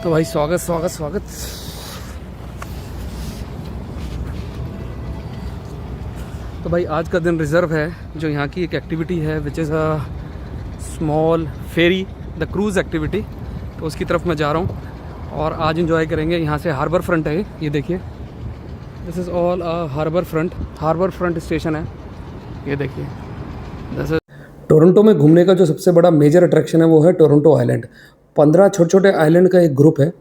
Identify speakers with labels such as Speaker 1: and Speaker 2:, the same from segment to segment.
Speaker 1: तो भाई स्वागत स्वागत स्वागत। तो भाई आज का दिन रिज़र्व है। जो यहाँ की एक एक्टिविटी है which is a small ferry, the cruise activity. तो उसकी तरफ मैं जा रहा हूँ और आज एंजॉय करेंगे। यहाँ से हार्बर फ्रंट है, ये देखिए, this is all a harbour front station है, ये देखिए। जैसे टोरंटो में घूमने का जो सबसे बड़ा मेजर अट्रैक्शन है वो है टोरंटो आइलैंड। 15 छोटे छोटे आइलैंड का एक ग्रुप है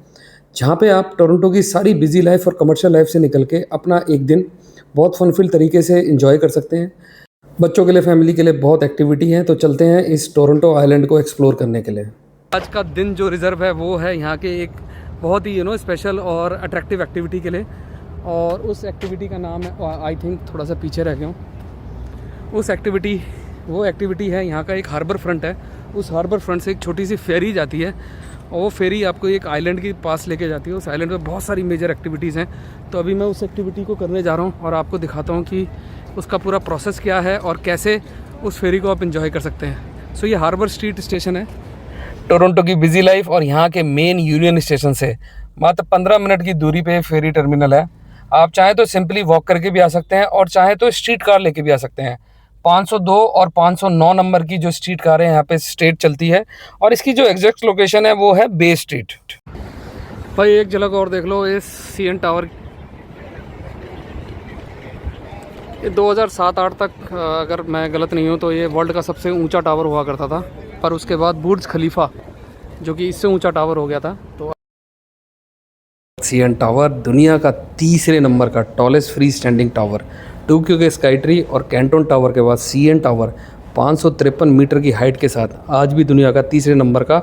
Speaker 1: जहाँ पे आप टोरंटो की सारी बिजी लाइफ और कमर्शियल लाइफ से निकल के अपना एक दिन बहुत फनफिल तरीके से एंजॉय कर सकते हैं। बच्चों के लिए, फैमिली के लिए बहुत एक्टिविटी है। तो चलते हैं इस टोरंटो आइलैंड को एक्सप्लोर करने के लिए। आज का दिन जो रिज़र्व है वो है यहाँ के एक बहुत ही स्पेशल और अट्रैक्टिव एक्टिविटी के लिए। और उस एक्टिविटी का नाम है, आई थिंक थोड़ा सा पीछे रह गया हूँ। वो एक्टिविटी है यहाँ का एक हार्बर फ्रंट है। उस हार्बर फ्रंट से एक छोटी सी फेरी जाती है और वो फेरी आपको एक आइलैंड के पास लेके जाती है। उस आइलैंड में बहुत सारी मेजर एक्टिविटीज़ हैं। तो अभी मैं उस एक्टिविटी को करने जा रहा हूँ और आपको दिखाता हूँ कि उसका पूरा प्रोसेस क्या है और कैसे उस फेरी को आप एंजॉय कर सकते हैं। सो ये हार्बर स्ट्रीट स्टेशन है टोरंटो की बिजी लाइफ और यहाँ के मेन यूनियन स्टेशन से मात्र 15 मिनट की दूरी पे फेरी टर्मिनल है। आप चाहें तो सिंपली वॉक करके भी आ सकते हैं और चाहें तो स्ट्रीट कार लेके भी आ सकते हैं। 502 और 509 नंबर की जो स्ट्रीट कार है यहाँ पे स्ट्रेट चलती है और इसकी जो एग्जैक्ट लोकेशन है वो है बे स्ट्रीट। भाई एक झलक और देख लो इस सीएन टावर। ये 2007-8 तक, अगर मैं गलत नहीं हूँ तो ये वर्ल्ड का सबसे ऊंचा टावर हुआ करता था। पर उसके बाद बुर्ज खलीफा जो कि इससे ऊंचा टावर हो गया था। तो सीएन टावर दुनिया का तीसरे नंबर का tallest free standing tower, Tokyo के स्काई ट्री और कैंटन टावर के बाद सीएन टावर 553 मीटर की हाइट के साथ आज भी दुनिया का तीसरे नंबर का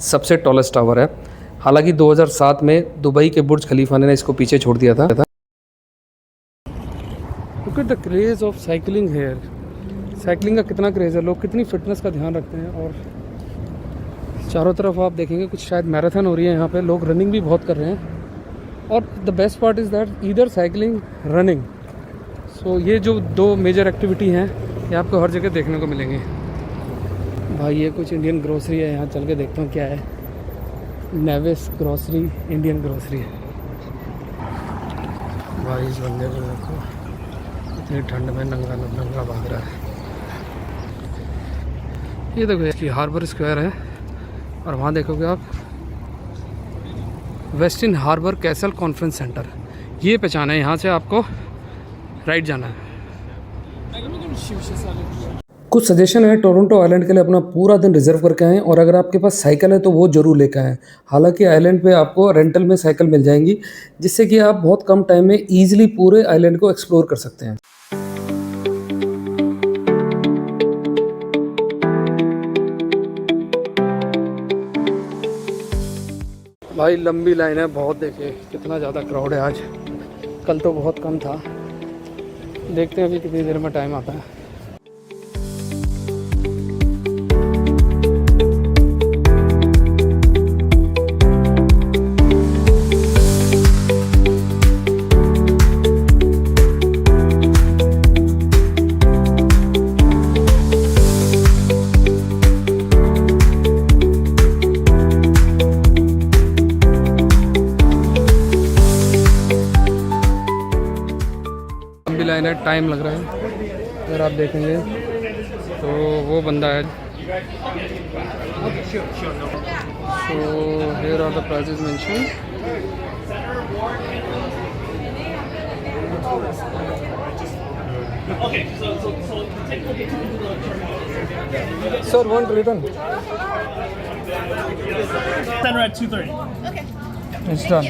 Speaker 1: सबसे टॉलेस्ट टावर है। हालांकि 2007 में दुबई के बुर्ज खलीफा ने इसको पीछे छोड़ दिया था। Look at the craze of cycling here. Cycling का कितना क्रेज़ है, लोग कितनी फिटनेस का ध्यान रखते हैं। और चारों तरफ आप देखेंगे कुछ शायद मैराथन हो रही है यहाँ पे, लोग रनिंग भी बहुत कर रहे हैं। और the best part is that either cycling running. So ये जो दो मेजर एक्टिविटी हैं ये आपको हर जगह देखने को मिलेंगे। भाई ये कुछ इंडियन ग्रोसरी है, यहाँ चल के देखता हूँ क्या है। नेविस ग्रोसरी, इंडियन ग्रोसरी है। भाई इस बंदे को देखो, इतनी ठंड में नंगा नंगा भाग रहा है। ये देखो इसकी हार्बर स्क्वायर है और वहाँ देखोगे आप western harbour castle conference centre. ये पहचाना है, यहाँ से आपको राइट जाना है। कुछ सजेशन है टोरंटो आइलैंड के लिए, अपना पूरा दिन रिजर्व करके आएँ और अगर आपके पास साइकिल है तो वो ज़रूर लेकर आएँ। हालांकि आइलैंड पे आपको रेंटल में साइकिल मिल जाएंगी जिससे कि आप बहुत कम टाइम में ईजिली पूरे आइलैंड को एक्सप्लोर कर सकते हैं। भाई लंबी लाइन है बहुत, देखिए कितना ज़्यादा क्राउड है आज। कल तो बहुत कम था। देखते हैं अभी कितनी देर में टाइम आता है। लाइन है, टाइम लग रहा है। अगर आप देखेंगे तो वो बंदा है। So here are the prices mention. Sir want return
Speaker 2: at 2:30.
Speaker 3: Okay.
Speaker 1: It's done.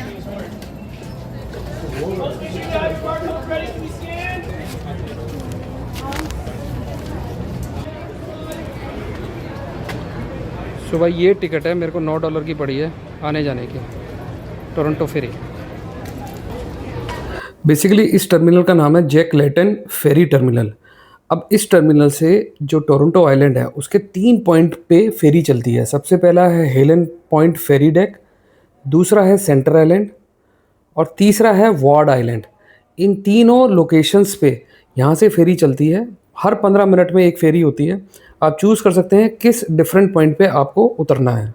Speaker 1: तो भाई ये टिकट है, मेरे को $9 की पड़ी है आने जाने की, टोरंटो फेरी। बेसिकली इस टर्मिनल का नाम है जैक लेटन फेरी टर्मिनल। अब इस टर्मिनल से जो टोरंटो आइलैंड है उसके 3 पॉइंट पे फेरी चलती है। सबसे पहला है हेलन पॉइंट फेरी डेक, दूसरा है सेंटर आइलैंड और तीसरा है वार्ड आइलैंड। इन तीनों लोकेशंस पे यहाँ से फेरी चलती है। हर 15 मिनट में एक फेरी होती है। आप चूज़ कर सकते हैं किस डिफरेंट पॉइंट पे आपको उतरना है।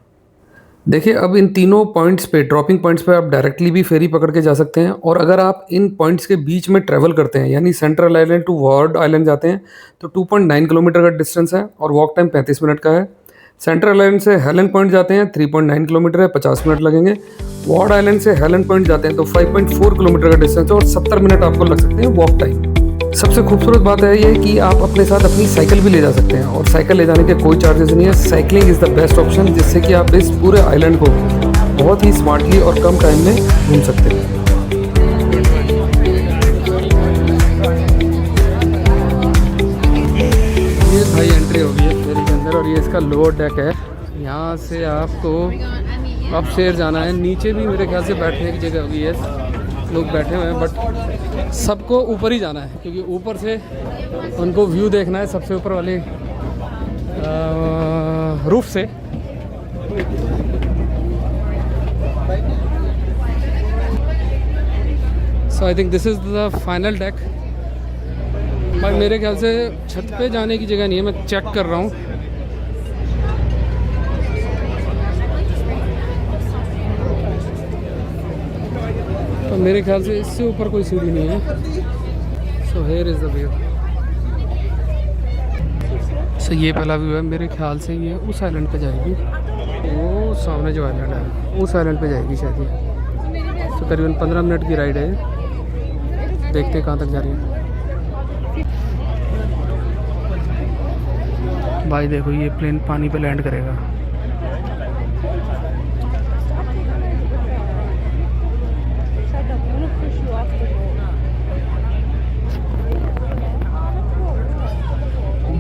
Speaker 1: देखिए, अब इन तीनों पॉइंट्स पे, ड्रॉपिंग पॉइंट्स पे आप डायरेक्टली भी फेरी पकड़ के जा सकते हैं, और अगर आप इन पॉइंट्स के बीच में ट्रैवल करते हैं, यानी Central Island to Ward Island जाते हैं, तो 2.9 किलोमीटर का डिस्टेंस है और वॉक टाइम 35 मिनट का है। सेंट्रल आइलैंड से हेलन पॉइंट जाते हैं, 3.9 किलोमीटर है, 50 मिनट लगेंगे। वार्ड आइलैंड से हेलन पॉइंट जाते हैं तो 5.4 किलोमीटर का डिस्टेंस है और 70 मिनट आपको लग सकते हैं वॉक टाइम। सबसे खूबसूरत बात है ये कि आप अपने साथ अपनी साइकिल भी ले जा सकते हैं, और साइकिल ले जाने के कोई चार्जेस नहीं है। Cycling is the best option, जिससे कि आप इस पूरे आइलैंड को बहुत ही स्मार्टली और कम टाइम में घूम सकते हैं। ये भाई एंट्री हो गई है फेरी के अंदर, और ये इसका लोअर डेक है। यहाँ से आपको अपस्टेयर जाना है। नीचे भी मेरे ख्याल से बैठने की जगह होगी, है लोग बैठे हुए हैं, बट सबको ऊपर ही जाना है क्योंकि ऊपर से उनको व्यू देखना है सबसे ऊपर वाले रूफ से। So I think this is the final deck. भाई मेरे ख्याल से छत पे जाने की जगह नहीं है, मैं चेक कर रहा हूँ। तो मेरे ख्याल से इससे ऊपर कोई सीढ़ी नहीं है। So here is the view. So ये पहला व्यू है, मेरे ख्याल से ये उस आइलैंड पे जाएगी, वो सामने जो आइलैंड है उस आइलैंड पे जाएगी शायद ये। तो करीबन 15 मिनट की राइड है, देखते हैं कहाँ तक जा रही है। भाई देखो, ये प्लेन पानी पे लैंड करेगा।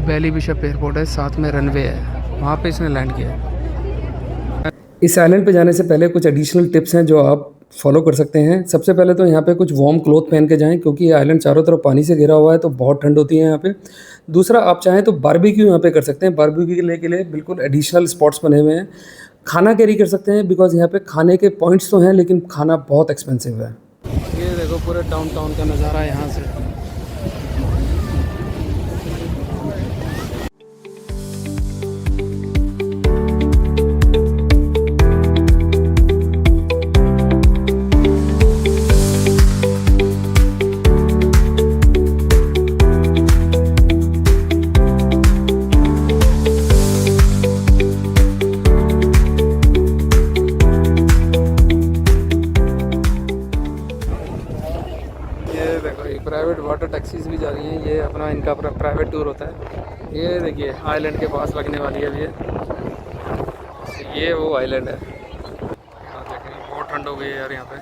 Speaker 1: बेली बिशप एयरपोर्ट है, साथ में रनवे है, वहाँ पे इसने लैंड किया है। इस आइलैंड पे जाने से पहले कुछ एडिशनल टिप्स हैं जो आप फॉलो कर सकते हैं। सबसे पहले तो यहाँ पे कुछ वार्म क्लोथ पहन के जाएं, क्योंकि ये आइलैंड चारों तरफ पानी से घिरा हुआ है तो बहुत ठंड होती है यहाँ पे। दूसरा, आप चाहें तो बारबेक्यू यहाँ पे कर सकते हैं। बारबेक्यू के लिए बिल्कुल एडिशनल स्पॉट्स बने हुए हैं। खाना कैरी कर सकते हैं, बिकॉज यहाँ पे खाने के पॉइंट्स तो हैं लेकिन खाना बहुत एक्सपेंसिव है। ये देखो पूरे डाउनटाउन का नज़ारा है यहाँ से। प्राइवेट वाटर टैक्सीज भी जा रही हैं, ये अपना इनका प्राइवेट टूर होता है। ये देखिए आइलैंड के पास लगने वाली है ये वो आइलैंड है। यहाँ देखें बहुत ठंड हो गई है यार, यहाँ पे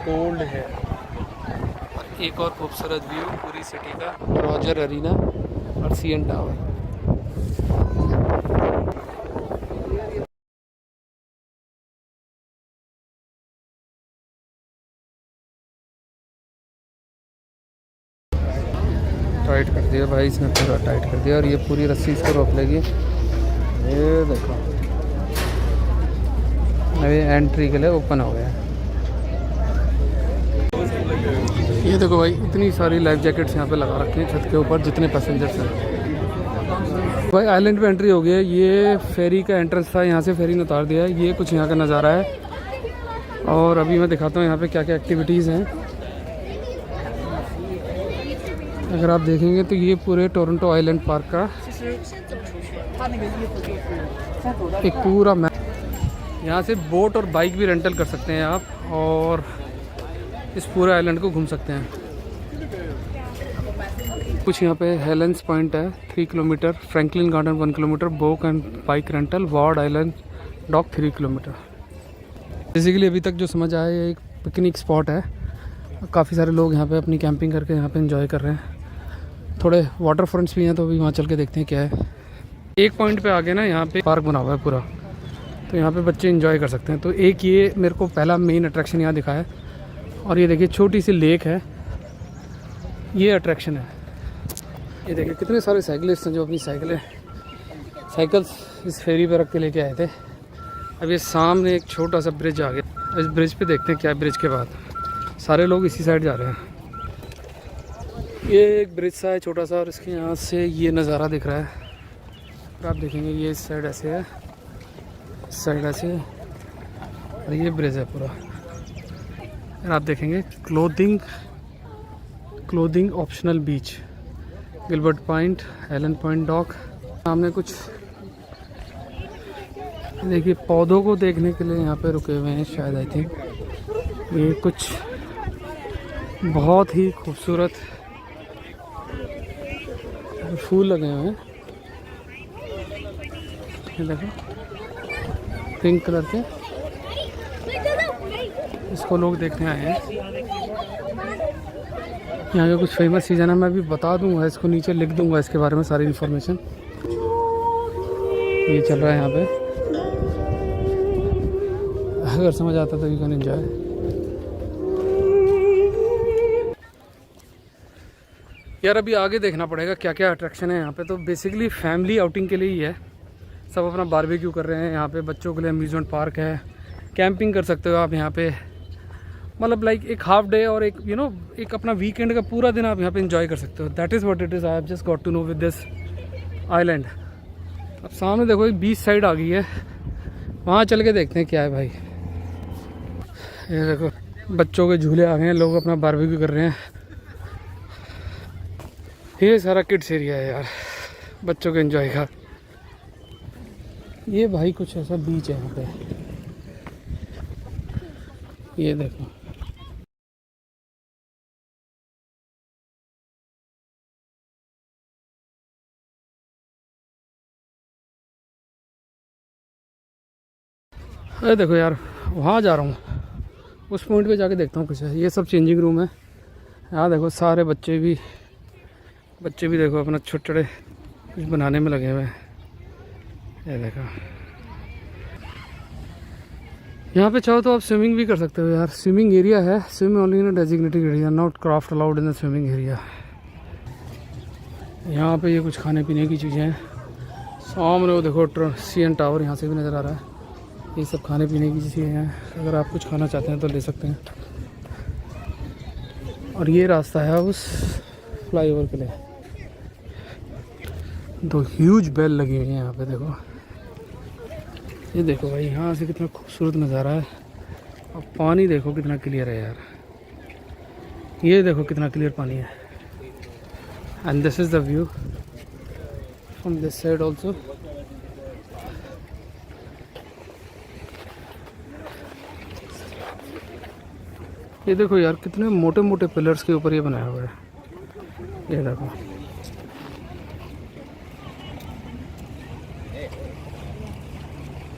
Speaker 1: कोल्ड है। और एक और खूबसूरत व्यू पूरी सिटी का, रॉजर अरीना और सीएन टावर। टाइट कर दिया भाई इसने, पूरा टाइट कर दिया, और ये पूरी रस्सी इसको रोक लेगी। ये देखो अभी एंट्री के लिए ओपन हो गया। ये देखो भाई, इतनी सारी लाइफ जैकेट्स यहाँ पे लगा रखे हैं छत के ऊपर, जितने पैसेंजर्स हैं। भाई आइलैंड पे एंट्री हो गई है। ये फेरी का एंट्रेंस था, यहाँ से फेरी ने उतार दिया है। ये कुछ यहाँ का नज़ारा है, और अभी मैं दिखाता हूँ यहाँ पे क्या क्या एक्टिविटीज़ हैं। अगर आप देखेंगे तो ये पूरे टोरंटो आइलैंड पार्क का एक पूरा मैप। यहाँ से बोट और बाइक भी रेंटल कर सकते हैं आप, और इस पूरे आइलैंड को घूम सकते हैं। कुछ यहाँ पे हेलेंस पॉइंट है 3 kilometre, Franklin Garden 1 kilometre, boat and bike rental, Ward Island dock 3 kilometre. Basically अभी तक जो समझ आया, ये एक पिकनिक स्पॉट है। काफ़ी सारे लोग यहाँ पे अपनी कैंपिंग करके यहाँ पे एंजॉय कर रहे हैं। थोड़े वाटर फ्रंट्स भी हैं, तो अभी वहाँ चल के देखते हैं क्या है। एक पॉइंट पे आगे ना यहाँ पे पार्क बना हुआ है पूरा, तो यहाँ पे बच्चे एंजॉय कर सकते हैं। तो एक ये मेरे को पहला मेन अट्रैक्शन यहाँ दिखा है, और ये देखिए छोटी सी लेक है, ये अट्रैक्शन है। ये देखिए कितने सारे साइकिलिस्ट हैं जो अपनी साइकिल्स इस फेरी पर रख के लेके आए थे। अब ये सामने एक छोटा सा ब्रिज आ गया, इस ब्रिज पे देखते हैं क्या है। ब्रिज के बाद सारे लोग इसी साइड जा रहे हैं। ये एक ब्रिज सा है छोटा सा, और इसके यहाँ से ये नज़ारा दिख रहा है। और आप देखेंगे ये इस साइड ऐसे है, इस साइड ऐसे, और ये ब्रिज है पूरा। और आप देखेंगे clothing optional beach, Gilbert Point, Helen Point dock. सामने कुछ देखिए पौधों को देखने के लिए यहाँ पे रुके हुए हैं शायद, आई थिंक ये कुछ बहुत ही खूबसूरत फूल लगे हुए हैं। ये देखो पिंक कलर के, इसको लोग देखने आए हैं। यहाँ का कुछ फेमस सीज़न है, मैं भी बता दूंगा, इसको नीचे लिख दूंगा इसके बारे में सारी इन्फॉर्मेशन। ये चल रहा है यहाँ पे, अगर समझ आता तो यू कैन एंजॉय। यार अभी आगे देखना पड़ेगा क्या क्या अट्रैक्शन है यहाँ पे। तो बेसिकली फैमिली आउटिंग के लिए ही है, सब अपना बारबेक्यू कर रहे हैं यहाँ पे। बच्चों के लिए अम्यूजमेंट पार्क है, कैंपिंग कर सकते हो आप यहाँ पे, मतलब लाइक एक हाफ डे और एक एक अपना वीकेंड का पूरा दिन आप यहाँ पे एंजॉय कर सकते हो। That is what it is. I have just got to know with this island. अब सामने देखो एक बीच साइड आ गई है, वहाँ चल के देखते हैं क्या है भाई। ये देखो बच्चों के झूले आ गए हैं, लोग अपना बारबेक्यू कर रहे हैं। ये सारा किड्स एरिया है यार, बच्चों के एंजॉय का। ये भाई कुछ ऐसा बीच है यहाँ पे, ये देखो। अरे देखो यार, वहाँ जा रहा हूँ, उस पॉइंट पे जाके देखता हूँ कुछ है। ये सब चेंजिंग रूम है। यहाँ देखो सारे बच्चे भी देखो अपना छोटे छोटे कुछ बनाने में लगे हुए हैं। ये देखो यहाँ पे चाहो तो आप स्विमिंग भी कर सकते हो यार, स्विमिंग एरिया है। Swim only in designated area, not craft allowed in the swimming area. यहाँ पे ये कुछ खाने पीने की चीज़ें हैं। सामने वो देखो CN टावर यहाँ से भी नज़र आ रहा है। ये सब खाने पीने की चीज़ें हैं, अगर आप कुछ खाना चाहते हैं तो ले सकते हैं। और ये रास्ता है उस फ्लाईओवर के लिए। दो ह्यूज बेल लगी हुई है यहाँ पे देखो। ये देखो भाई यहाँ से कितना खूबसूरत नज़ारा है। और पानी देखो कितना क्लियर है यार, ये देखो कितना क्लियर पानी है। And this is the view from this side also. ये देखो यार कितने मोटे मोटे पिलर्स के ऊपर ये बनाया हुआ है। ये देखो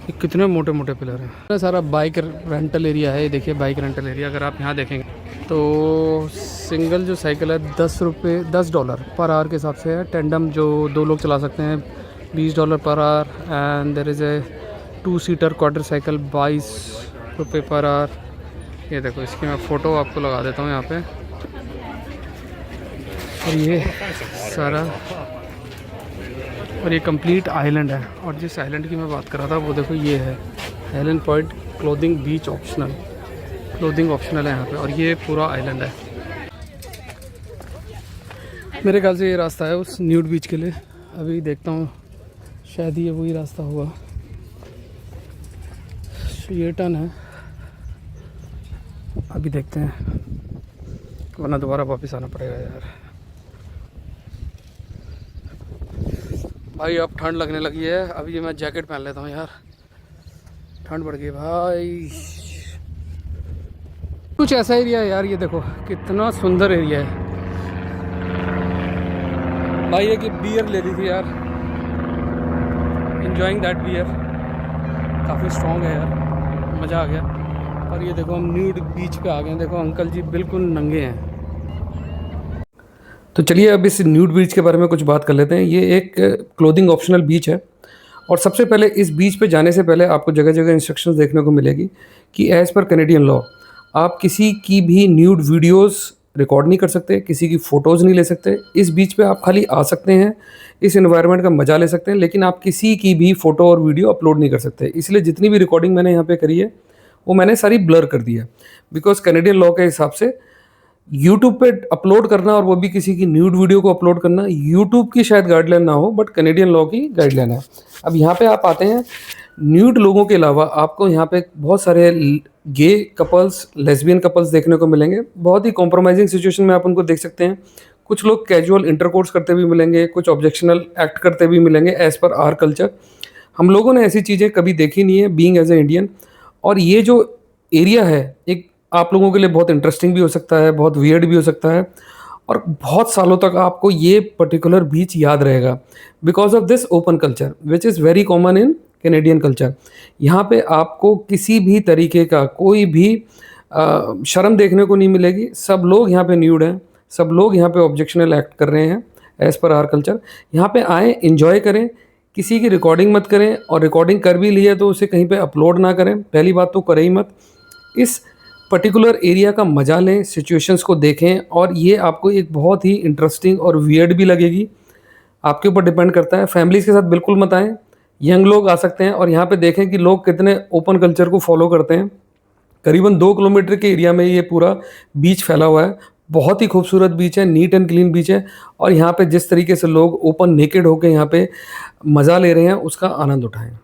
Speaker 1: ये कितने मोटे मोटे पिलर हैं। इतना सारा बाइक रेंटल एरिया है। ये देखिए बाइक रेंटल एरिया, अगर आप यहाँ देखेंगे तो सिंगल जो साइकिल है $10 पर आवर के हिसाब से है। टेंडम जो 2 लोग चला सकते हैं $20 per hour. And there is a 2 seater quarter cycle ₹22 per our. ये देखो इसकी मैं फ़ोटो आपको लगा देता हूँ यहाँ पे। और ये सारा, और ये कंप्लीट आइलैंड है। और जिस आइलैंड की मैं बात कर रहा था वो देखो ये है हेलन पॉइंट क्लोथिंग बीच ऑप्शनल, क्लोथिंग ऑप्शनल है यहाँ पे। और ये पूरा आइलैंड है। मेरे ख्याल से ये रास्ता है उस न्यूड बीच के लिए। अभी देखता हूँ शायद ये वही रास्ता हुआ। ये टर्न है, अभी देखते हैं, वरना दोबारा वापस आना पड़ेगा यार। भाई अब ठंड लगने लगी है, अभी मैं जैकेट पहन लेता हूँ यार, ठंड बढ़ गई भाई। कुछ ऐसा एरिया है यार, ये देखो कितना सुंदर एरिया है भाई। ये कि बियर ले ली थी यार, एंजॉइंग दैट बियर, काफ़ी स्ट्रॉन्ग है यार, मज़ा आ गया। और ये देखो हम न्यूड बीच पे आ गए हैं। देखो अंकल जी बिल्कुल नंगे हैं। तो चलिए अब इस न्यूड बीच के बारे में कुछ बात कर लेते हैं। ये एक क्लोथिंग ऑप्शनल बीच है। और सबसे पहले इस बीच पे जाने से पहले आपको जगह जगह इंस्ट्रक्शंस देखने को मिलेगी कि एज़ पर कैनेडियन लॉ आप किसी की भी न्यूड वीडियोस रिकॉर्ड नहीं कर सकते, किसी की फ़ोटोज़ नहीं ले सकते। इस बीच पे आप खाली आ सकते हैं, इस एनवायरनमेंट का मज़ा ले सकते हैं, लेकिन आप किसी की भी फ़ोटो और वीडियो अपलोड नहीं कर सकते। इसलिए जितनी भी रिकॉर्डिंग मैंने यहाँ पे करी है वो मैंने सारी ब्लर कर दी है, बिकॉज कैनेडियन लॉ के हिसाब से यूट्यूब पे अपलोड करना, और वो भी किसी की न्यूड वीडियो को अपलोड करना, यूट्यूब की शायद गाइडलाइन ना हो बट कैनेडियन लॉ की गाइडलाइन है। अब यहाँ पे आप आते हैं न्यूड लोगों के अलावा आपको यहाँ पे बहुत सारे गे कपल्स, लेस्बियन कपल्स देखने को मिलेंगे। बहुत ही कॉम्प्रोमाइजिंग सिचुएशन में आप उनको देख सकते हैं। कुछ लोग कैजुअल इंटरकोर्स करते भी मिलेंगे, कुछ ऑब्जेक्शनल एक्ट करते भी मिलेंगे एज़ पर आवर कल्चर। हम लोगों ने ऐसी चीज़ें कभी देखी नहीं है बीइंग एज ए इंडियन। और ये जो एरिया है एक आप लोगों के लिए बहुत इंटरेस्टिंग भी हो सकता है, बहुत वियर्ड भी हो सकता है, और बहुत सालों तक आपको ये पर्टिकुलर बीच याद रहेगा because of this open culture which is very common in Canadian culture. यहाँ पे आपको किसी भी तरीके का कोई भी शर्म देखने को नहीं मिलेगी। सब लोग यहाँ पे न्यूड हैं, सब लोग यहाँ पे ऑब्जेक्शनल एक्ट कर रहे हैं एज़ पर आवर कल्चर। यहाँ पे आएँ, इंजॉय करें, किसी की रिकॉर्डिंग मत करें, और रिकॉर्डिंग कर भी ली है तो उसे कहीं पे अपलोड ना करें, पहली बात तो करें ही मत। इस पर्टिकुलर एरिया का मज़ा लें, सिचुएशंस को देखें, और ये आपको एक बहुत ही इंटरेस्टिंग और वियर्ड भी लगेगी। आपके ऊपर डिपेंड करता है। फैमिलीज़ के साथ बिल्कुल मत आएँ, यंग लोग आ सकते हैं और यहाँ पे देखें कि लोग कितने ओपन कल्चर को फॉलो करते हैं। करीबन 2 किलोमीटर के एरिया में ये पूरा बीच फैला हुआ है। बहुत ही खूबसूरत बीच है, नीट एंड क्लीन बीच है, और यहाँ पे जिस तरीके से लोग ओपन नेकेड होकर यहाँ पे मज़ा ले रहे हैं उसका आनंद उठाएँ।